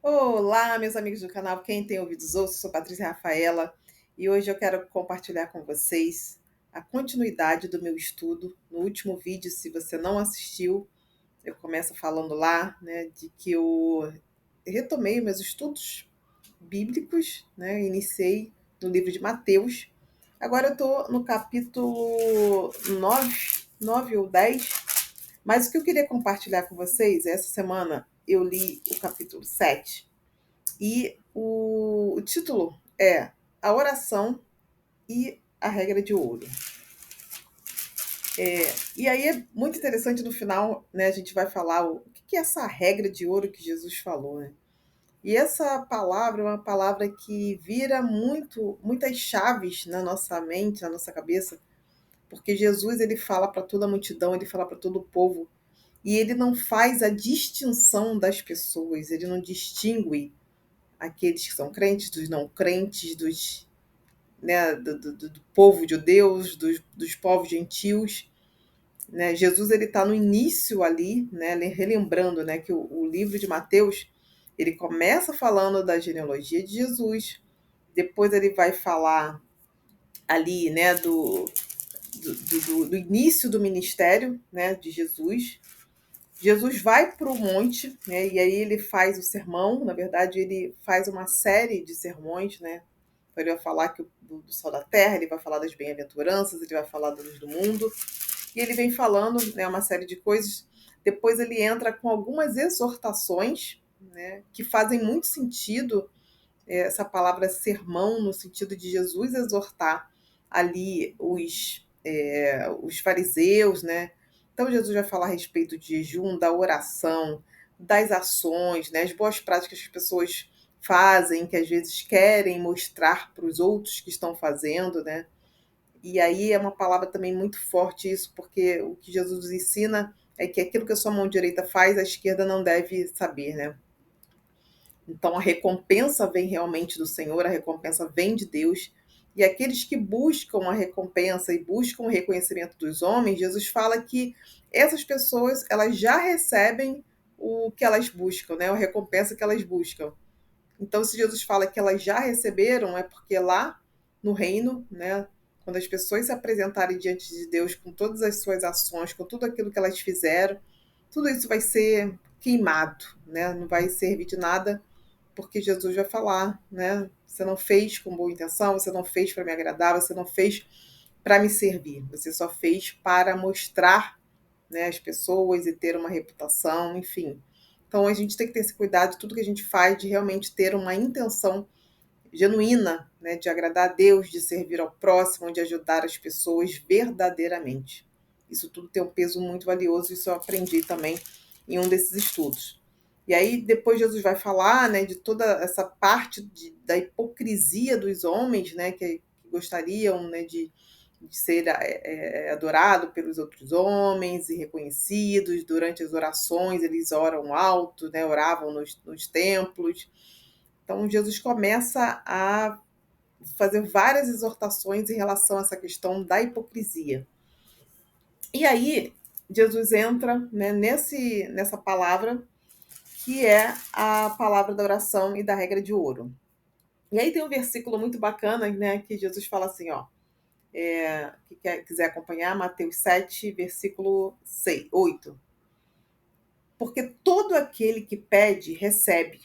Olá, meus amigos do canal Quem Tem Ouvidos Ouça, eu sou Patrícia Rafaela e hoje eu quero compartilhar com vocês a continuidade do meu estudo. No último vídeo, se você não assistiu, eu começo falando lá, né, de que eu retomei meus estudos bíblicos, né, iniciei no livro de Mateus. Agora eu estou no capítulo 9 ou 10. Mas o que eu queria compartilhar com vocês, essa semana eu li o capítulo 7. E o título é A Oração e a Regra de Ouro. E aí é muito interessante no final, né? A gente vai falar o que é essa regra de ouro que Jesus falou, né? E essa palavra é uma palavra que vira muitas chaves na nossa mente, na nossa cabeça, porque Jesus ele fala para toda a multidão, ele fala para todo o povo, e ele não faz a distinção das pessoas, ele não distingue aqueles que são crentes dos não crentes, né, do povo de Deus, dos povos gentios. Né? Jesus ele está no início ali, né, relembrando, né, que o livro de Mateus ele começa falando da genealogia de Jesus, depois ele vai falar ali, né, do início do ministério, né, de Jesus. Jesus vai para o monte, né, e aí ele faz o sermão, na verdade ele faz uma série de sermões, né. Ele vai falar do sol da terra, ele vai falar das bem-aventuranças, ele vai falar da luz do mundo, e ele vem falando, né, uma série de coisas. Depois ele entra com algumas exortações, né, que fazem muito sentido, essa palavra sermão, no sentido de Jesus exortar ali os fariseus, né? Então Jesus vai falar a respeito de jejum, da oração, das ações, né? As boas práticas que as pessoas fazem, que às vezes querem mostrar para os outros que estão fazendo, né? E aí é uma palavra também muito forte isso, porque o que Jesus nos ensina é que aquilo que a sua mão direita faz, a esquerda não deve saber, né? Então a recompensa vem realmente do Senhor, a recompensa vem de Deus. E aqueles que buscam a recompensa e buscam o reconhecimento dos homens, Jesus fala que essas pessoas, elas já recebem o que elas buscam, né? A recompensa que elas buscam. Então, se Jesus fala que elas já receberam, é porque lá no reino, né, quando as pessoas se apresentarem diante de Deus com todas as suas ações, com tudo aquilo que elas fizeram, tudo isso vai ser queimado, né? Não vai servir de nada, porque Jesus vai falar, né? Você não fez com boa intenção, você não fez para me agradar, você não fez para me servir, você só fez para mostrar, né, as pessoas e ter uma reputação, enfim. Então a gente tem que ter esse cuidado de tudo que a gente faz, de realmente ter uma intenção genuína, né, de agradar a Deus, de servir ao próximo, de ajudar as pessoas verdadeiramente. Isso tudo tem um peso muito valioso, isso eu aprendi também em um desses estudos. E aí depois Jesus vai falar, né, de toda essa parte da hipocrisia dos homens, né, que gostariam, né, de ser adorado pelos outros homens e reconhecidos. Durante as orações, eles oram alto, né, oravam nos templos. Então, Jesus começa a fazer várias exortações em relação a essa questão da hipocrisia. E aí, Jesus entra, né, nessa palavra, que é a palavra da oração e da regra de ouro. E aí tem um versículo muito bacana, né, que Jesus fala assim, ó, quiser acompanhar, Mateus 7, versículo 6, 8. Porque todo aquele que pede, recebe,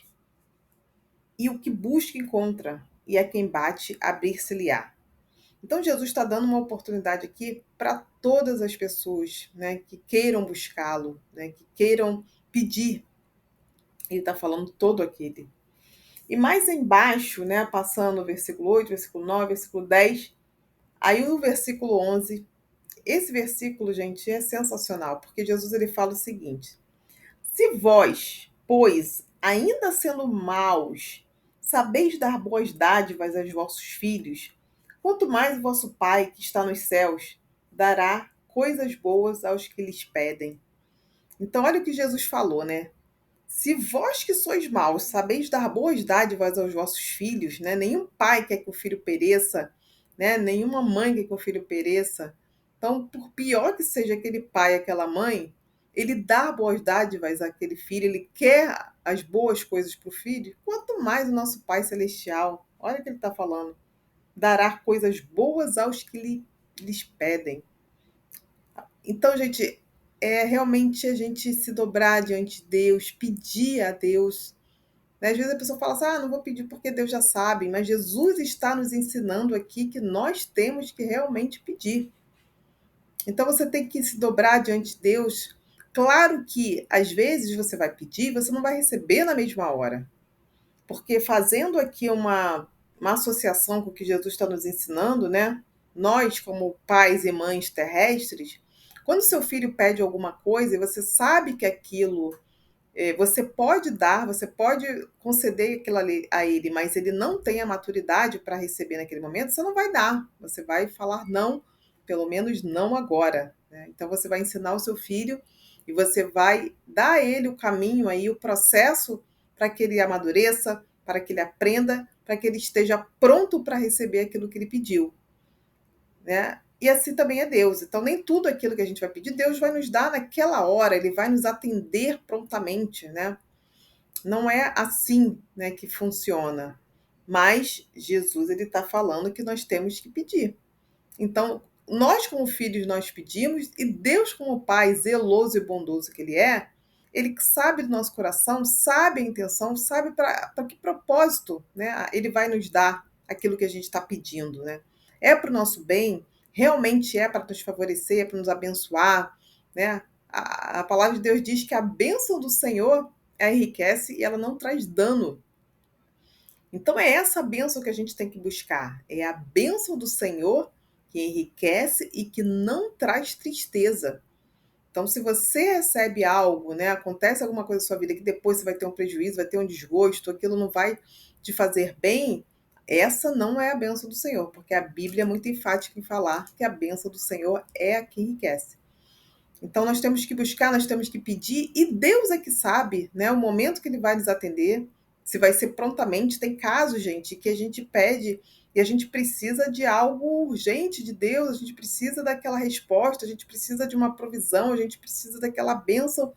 e o que busca, encontra, e a quem bate, abrir-se-lhe-á. Então, Jesus está dando uma oportunidade aqui para todas as pessoas, né, que queiram buscá-lo, né, que queiram pedir. Ele está falando todo aquele. E mais embaixo, né, passando o versículo 8, versículo 9, versículo 10, aí o versículo 11. Esse versículo, gente, é sensacional, porque Jesus ele fala o seguinte: se vós, pois, ainda sendo maus, sabeis dar boas dádivas aos vossos filhos, quanto mais o vosso Pai, que está nos céus, dará coisas boas aos que lhes pedem. Então, olha o que Jesus falou, né? Se vós que sois maus, sabeis dar boas dádivas aos vossos filhos, né? Nenhum pai quer que o filho pereça, né? Nenhuma mãe quer que o filho pereça. Então, por pior que seja aquele pai, aquela mãe, ele dá boas dádivas àquele filho, ele quer as boas coisas para o filho, quanto mais o nosso Pai Celestial, olha o que ele está falando, dará coisas boas aos que lhes pedem. Então, gente, é realmente a gente se dobrar diante de Deus, pedir a Deus, né? Às vezes a pessoa fala assim, não vou pedir porque Deus já sabe, mas Jesus está nos ensinando aqui que nós temos que realmente pedir. Então você tem que se dobrar diante de Deus. Claro que às vezes você vai pedir, você não vai receber na mesma hora. Porque fazendo aqui uma associação com o que Jesus está nos ensinando, né? Nós, como pais e mães terrestres, quando seu filho pede alguma coisa e você sabe que aquilo você pode dar, você pode conceder aquilo ali a ele, mas ele não tem a maturidade para receber naquele momento, você não vai dar. Você vai falar não, pelo menos não agora, né? Então você vai ensinar o seu filho e você vai dar a ele o caminho aí, o processo para que ele amadureça, para que ele aprenda, para que ele esteja pronto para receber aquilo que ele pediu, né? E assim também é Deus. Então, nem tudo aquilo que a gente vai pedir, Deus vai nos dar naquela hora, Ele vai nos atender prontamente, né? Não é assim, né, que funciona. Mas Jesus, ele está falando que nós temos que pedir. Então, nós como filhos, nós pedimos, e Deus como Pai zeloso e bondoso que Ele é, Ele que sabe do nosso coração, sabe a intenção, sabe para que propósito, né, Ele vai nos dar aquilo que a gente está pedindo, né? É para o nosso bem, realmente é para nos favorecer, é para nos abençoar, né? A palavra de Deus diz que a bênção do Senhor enriquece e ela não traz dano. Então é essa bênção que a gente tem que buscar. É a bênção do Senhor que enriquece e que não traz tristeza. Então, se você recebe algo, né, acontece alguma coisa na sua vida que depois você vai ter um prejuízo, vai ter um desgosto, aquilo não vai te fazer bem, essa não é a bênção do Senhor, porque a Bíblia é muito enfática em falar que a bênção do Senhor é a que enriquece. Então nós temos que buscar, nós temos que pedir, e Deus é que sabe, né, o momento que Ele vai nos atender, se vai ser prontamente. Tem casos, gente, que a gente pede e a gente precisa de algo urgente de Deus, a gente precisa daquela resposta, a gente precisa de uma provisão, a gente precisa daquela bênção,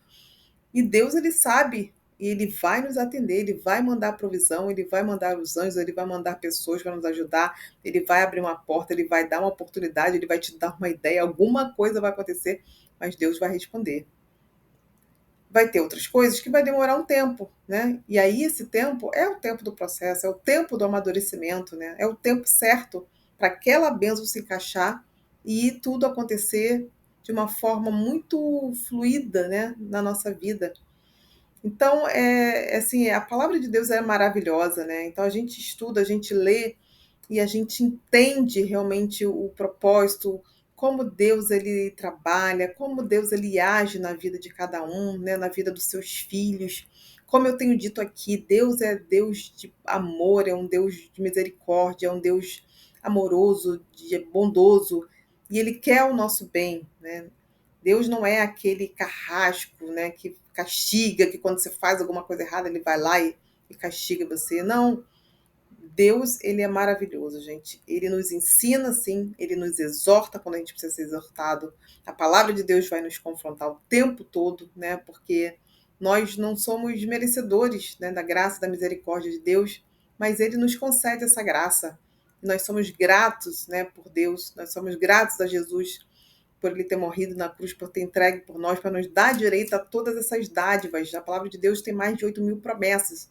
e Deus, Ele sabe, e Ele vai nos atender, Ele vai mandar a provisão, Ele vai mandar os anjos, Ele vai mandar pessoas para nos ajudar, Ele vai abrir uma porta, Ele vai dar uma oportunidade, Ele vai te dar uma ideia, alguma coisa vai acontecer, mas Deus vai responder. Vai ter outras coisas que vai demorar um tempo, né? E aí esse tempo é o tempo do processo, é o tempo do amadurecimento, né? É o tempo certo para aquela bênção se encaixar e tudo acontecer de uma forma muito fluida, né, na nossa vida. Então, assim, a palavra de Deus é maravilhosa, né? Então a gente estuda, a gente lê e a gente entende realmente o propósito, como Deus ele trabalha, como Deus ele age na vida de cada um, né? Na vida dos seus filhos. Como eu tenho dito aqui, Deus é Deus de amor, é um Deus de misericórdia, é um Deus amoroso, bondoso, e Ele quer o nosso bem, né? Deus não é aquele carrasco, né, que castiga, que quando você faz alguma coisa errada, ele vai lá e castiga você. Não, Deus, ele é maravilhoso, gente. Ele nos ensina, sim, ele nos exorta quando a gente precisa ser exortado. A palavra de Deus vai nos confrontar o tempo todo, né, porque nós não somos merecedores, né, da graça e da misericórdia de Deus, mas ele nos concede essa graça. Nós somos gratos, né, por Deus, nós somos gratos a Jesus por ele ter morrido na cruz, por ter entregue por nós, para nos dar direito a todas essas dádivas. A palavra de Deus tem mais de 8.000 promessas.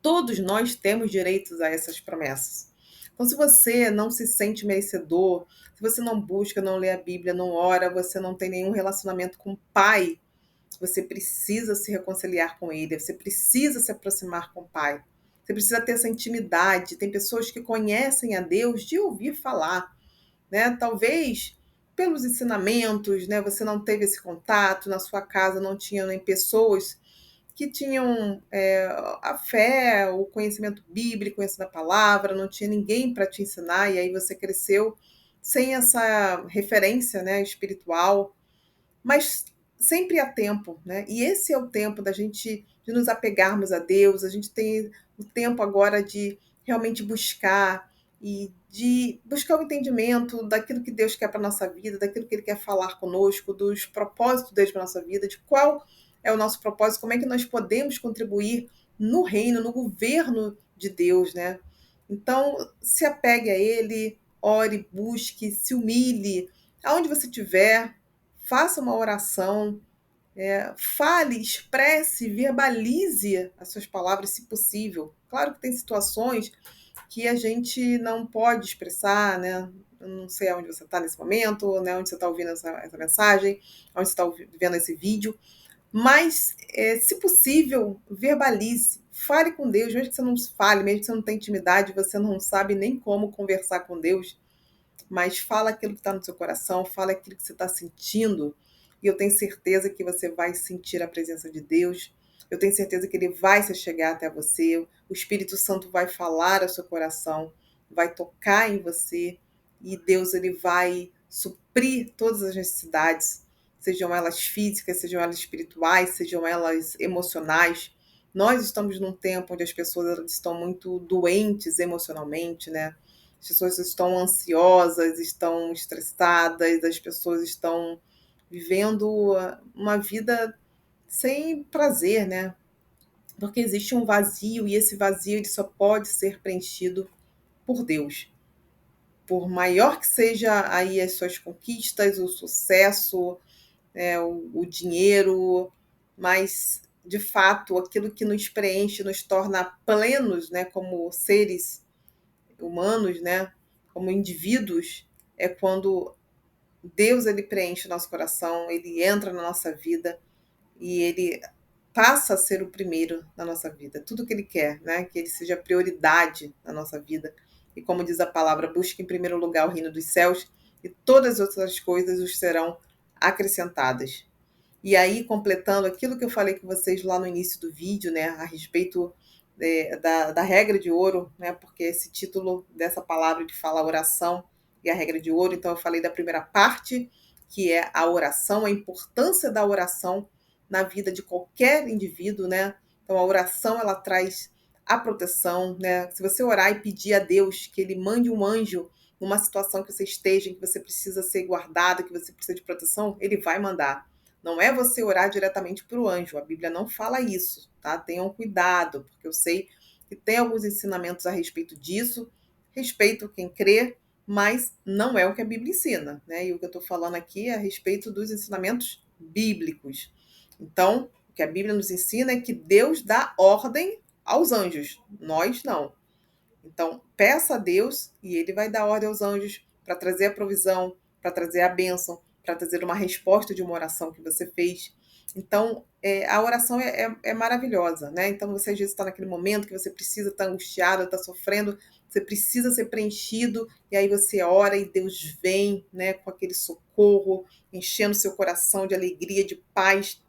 Todos nós temos direitos a essas promessas. Então, se você não se sente merecedor, se você não busca, não lê a Bíblia, não ora, você não tem nenhum relacionamento com o Pai, você precisa se reconciliar com Ele, você precisa se aproximar com o Pai. Você precisa ter essa intimidade. Tem pessoas que conhecem a Deus de ouvir falar, né? Talvez pelos ensinamentos, né? Você não teve esse contato, na sua casa não tinha nem pessoas que tinham a fé, o conhecimento bíblico, conhecimento da palavra, não tinha ninguém para te ensinar, e aí você cresceu sem essa referência, né, espiritual, mas sempre há tempo, né? E esse é o tempo da gente de nos apegarmos a Deus, a gente tem o tempo agora de realmente buscar, e de buscar o entendimento daquilo que Deus quer para a nossa vida, daquilo que Ele quer falar conosco, dos propósitos dele para a nossa vida, de qual é o nosso propósito, como é que nós podemos contribuir no reino, no governo de Deus, né? Então, se apegue a Ele, ore, busque, se humilhe, aonde você estiver, faça uma oração, fale, expresse, verbalize as suas palavras, se possível. Claro que tem situações que a gente não pode expressar, né? Eu não sei aonde você está nesse momento, né? Onde você está ouvindo essa mensagem, onde você está vendo esse vídeo, mas, se possível, verbalize, fale com Deus, mesmo que você não fale, mesmo que você não tenha intimidade, você não sabe nem como conversar com Deus, mas fala aquilo que está no seu coração, fala aquilo que você está sentindo, e eu tenho certeza que você vai sentir a presença de Deus, eu tenho certeza que Ele vai se chegar até você, o Espírito Santo vai falar ao seu coração, vai tocar em você, e Deus ele vai suprir todas as necessidades, sejam elas físicas, sejam elas espirituais, sejam elas emocionais. Nós estamos num tempo onde as pessoas elas estão muito doentes emocionalmente, né? As pessoas estão ansiosas, estão estressadas, as pessoas estão vivendo uma vida sem prazer, né? Porque existe um vazio e esse vazio ele só pode ser preenchido por Deus. Por maior que seja aí as suas conquistas, o sucesso, o dinheiro, mas de fato aquilo que nos preenche, nos torna plenos, né, como seres humanos, né, como indivíduos, é quando Deus ele preenche o nosso coração, ele entra na nossa vida e ele passa a ser o primeiro na nossa vida. Tudo que ele quer, né, que ele seja prioridade na nossa vida. E como diz a palavra, busque em primeiro lugar o reino dos céus e todas as outras coisas os serão acrescentadas. E aí, completando aquilo que eu falei com vocês lá no início do vídeo, né, a respeito da regra de ouro, né, porque esse título dessa palavra de fala oração e a regra de ouro, então eu falei da primeira parte, que é a oração, a importância da oração na vida de qualquer indivíduo, né? Então a oração ela traz a proteção, né? Se você orar e pedir a Deus que ele mande um anjo numa situação que você esteja, em que você precisa ser guardado, que você precisa de proteção, ele vai mandar. Não é você orar diretamente para o anjo, a Bíblia não fala isso, tá? Tenham cuidado, porque eu sei que tem alguns ensinamentos a respeito disso, respeito quem crê, mas não é o que a Bíblia ensina, né? E o que eu estou falando aqui é a respeito dos ensinamentos bíblicos. Então, o que a Bíblia nos ensina é que Deus dá ordem aos anjos, nós não. Então, peça a Deus e ele vai dar ordem aos anjos para trazer a provisão, para trazer a bênção, para trazer uma resposta de uma oração que você fez. Então, a oração é maravilhosa, né? Então, você às vezes está naquele momento que você precisa estar angustiado, está sofrendo, você precisa ser preenchido, e aí você ora e Deus vem, né, com aquele socorro, enchendo seu coração de alegria, de paz,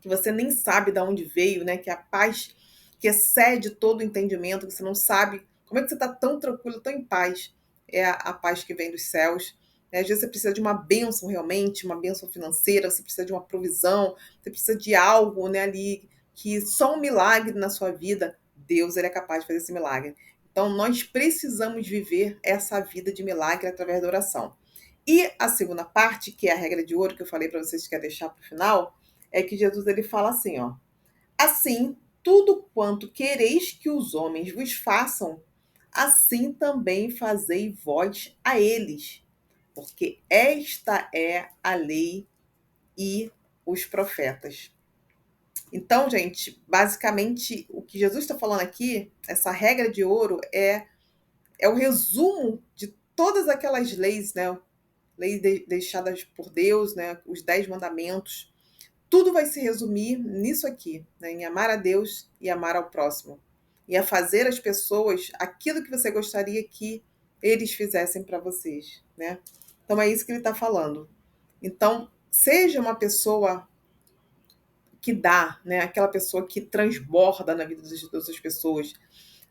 que você nem sabe de onde veio, né? Que é a paz que excede todo o entendimento, que você não sabe como é que você está tão tranquilo, tão em paz. É a paz que vem dos céus. Né? Às vezes você precisa de uma bênção realmente, uma bênção financeira, você precisa de uma provisão, você precisa de algo, né, ali, que só um milagre na sua vida, Deus ele é capaz de fazer esse milagre. Então nós precisamos viver essa vida de milagre através da oração. E a segunda parte, que é a regra de ouro que eu falei para vocês que quer deixar para o final, é que Jesus ele fala assim, ó: assim, tudo quanto quereis que os homens vos façam, assim também fazei vós a eles, porque esta é a lei e os profetas. Então, gente, basicamente o que Jesus está falando aqui, essa regra de ouro é o resumo de todas aquelas leis, né? Leis deixadas por Deus, né? Os 10 mandamentos. Tudo vai se resumir nisso aqui, né? Em amar a Deus e amar ao próximo. E a fazer as pessoas aquilo que você gostaria que eles fizessem para vocês, né? Então é isso que ele está falando. Então, seja uma pessoa que dá, né? Aquela pessoa que transborda na vida das outras pessoas.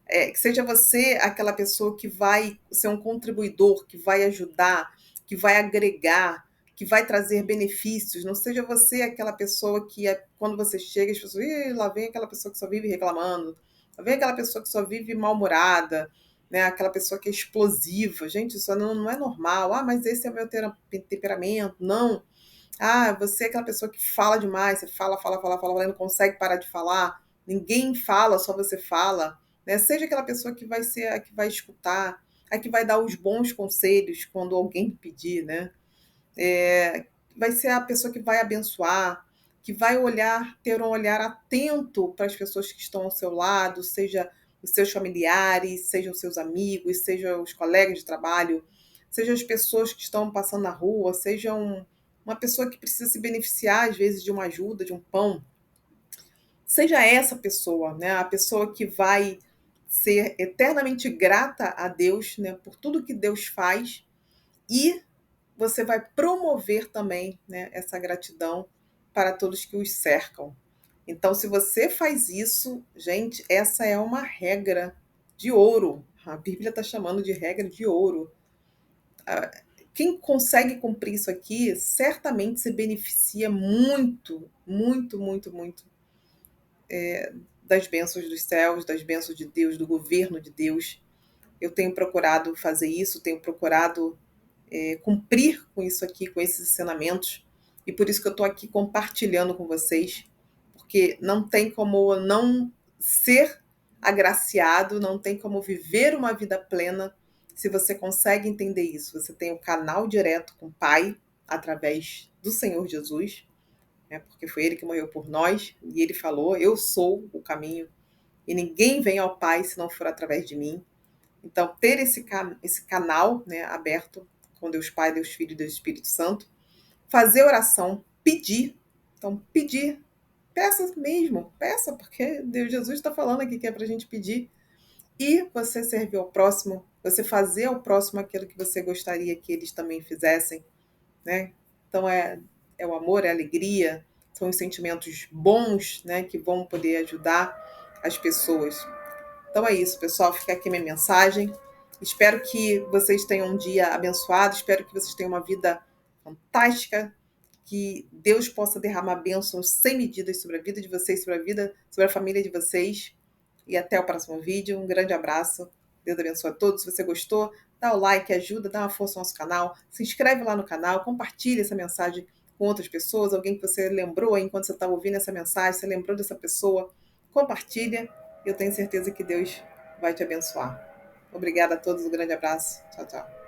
Que seja você aquela pessoa que vai ser um contribuidor, que vai ajudar, que vai agregar, que vai trazer benefícios. Não seja você aquela pessoa que, quando você chega, as pessoas, lá vem aquela pessoa que só vive reclamando, lá vem aquela pessoa que só vive mal-humorada, né? Aquela pessoa que é explosiva. Gente, isso não é normal. Ah, mas esse é o meu temperamento. Não. Ah, você é aquela pessoa que fala demais, você fala, fala, fala, fala, fala, e não consegue parar de falar. Ninguém fala, só você fala, né? Seja aquela pessoa que vai ser a que vai escutar, a que vai dar os bons conselhos quando alguém pedir, né? Vai ser a pessoa que vai abençoar, que vai olhar, ter um olhar atento para as pessoas que estão ao seu lado, seja os seus familiares, sejam os seus amigos, sejam os colegas de trabalho, sejam as pessoas que estão passando na rua, sejam uma pessoa que precisa se beneficiar, às vezes, de uma ajuda, de um pão. Seja essa pessoa, né? A pessoa que vai ser eternamente grata a Deus, né, por tudo que Deus faz, e você vai promover também, né, essa gratidão para todos que os cercam. Então, se você faz isso, gente, essa é uma regra de ouro. A Bíblia está chamando de regra de ouro. Quem consegue cumprir isso aqui, certamente se beneficia muito, muito, muito, muito das bênçãos dos céus, das bênçãos de Deus, do governo de Deus. Eu tenho procurado fazer isso, tenho procurado cumprir com isso aqui, com esses ensinamentos. E por isso que eu estou aqui compartilhando com vocês, porque não tem como não ser agraciado, não tem como viver uma vida plena se você consegue entender isso. Você tem o canal direto com o Pai através do Senhor Jesus, né, porque foi Ele que morreu por nós e Ele falou: Eu sou o caminho e ninguém vem ao Pai se não for através de mim. Então, ter esse canal, né, aberto com Deus Pai, Deus Filho e Deus Espírito Santo, fazer oração, pedir. Então, pedir, peça mesmo, peça, porque Deus Jesus está falando aqui que é para a gente pedir. E você servir ao próximo, você fazer ao próximo aquilo que você gostaria que eles também fizessem, né? Então, é o amor, é a alegria, são os sentimentos bons, né, que vão poder ajudar as pessoas. Então é isso, pessoal. Fica aqui minha mensagem. Espero que vocês tenham um dia abençoado. Espero que vocês tenham uma vida fantástica. Que Deus possa derramar bênçãos sem medidas sobre a vida de vocês, sobre a família de vocês. E até o próximo vídeo. Um grande abraço. Deus abençoe a todos. Se você gostou, dá o like, ajuda, dá uma força ao nosso canal. Se inscreve lá no canal, compartilha essa mensagem com outras pessoas. Alguém que você lembrou aí enquanto você estava ouvindo essa mensagem, você lembrou dessa pessoa, compartilha. Eu tenho certeza que Deus vai te abençoar. Obrigada a todos, um grande abraço. Tchau, tchau.